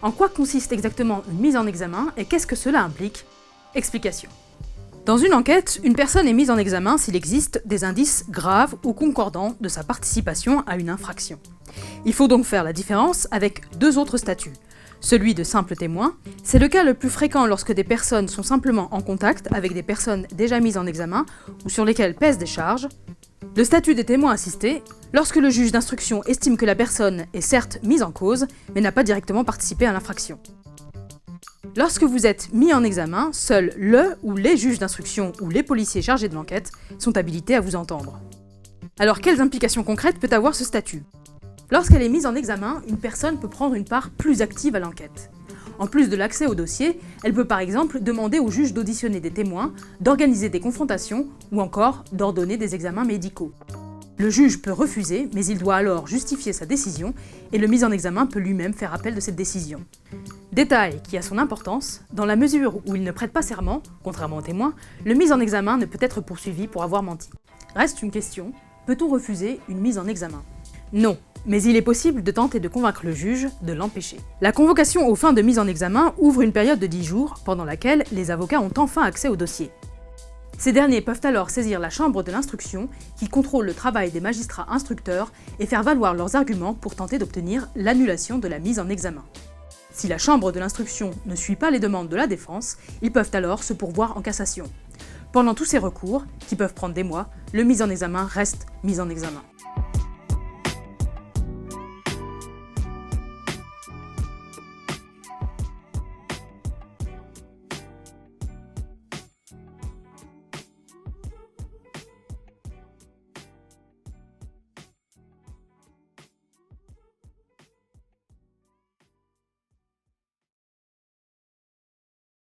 En quoi consiste exactement une mise en examen et qu'est-ce que cela implique? Explication. Dans une enquête, une personne est mise en examen s'il existe des indices graves ou concordants de sa participation à une infraction. Il faut donc faire la différence avec deux autres statuts. Celui de simple témoin, c'est le cas le plus fréquent lorsque des personnes sont simplement en contact avec des personnes déjà mises en examen ou sur lesquelles pèsent des charges. Le statut des témoins assistés, lorsque le juge d'instruction estime que la personne est certes mise en cause, mais n'a pas directement participé à l'infraction. Lorsque vous êtes mis en examen, seuls le ou les juges d'instruction ou les policiers chargés de l'enquête sont habilités à vous entendre. Alors quelles implications concrètes peut avoir ce statut? Lorsqu'elle est mise en examen, une personne peut prendre une part plus active à l'enquête. En plus de l'accès au dossier, elle peut par exemple demander au juge d'auditionner des témoins, d'organiser des confrontations ou encore d'ordonner des examens médicaux. Le juge peut refuser, mais il doit alors justifier sa décision et le mis en examen peut lui-même faire appel de cette décision. Détail qui a son importance, dans la mesure où il ne prête pas serment, contrairement au témoin, le mis en examen ne peut être poursuivi pour avoir menti. Reste une question, peut-on refuser une mise en examen? Non, mais il est possible de tenter de convaincre le juge de l'empêcher. La convocation aux fins de mise en examen ouvre une période de 10 jours, pendant laquelle les avocats ont enfin accès au dossier. Ces derniers peuvent alors saisir la chambre de l'instruction, qui contrôle le travail des magistrats instructeurs, et faire valoir leurs arguments pour tenter d'obtenir l'annulation de la mise en examen. Si la chambre de l'instruction ne suit pas les demandes de la défense, ils peuvent alors se pourvoir en cassation. Pendant tous ces recours, qui peuvent prendre des mois, le mis en examen reste mis en examen.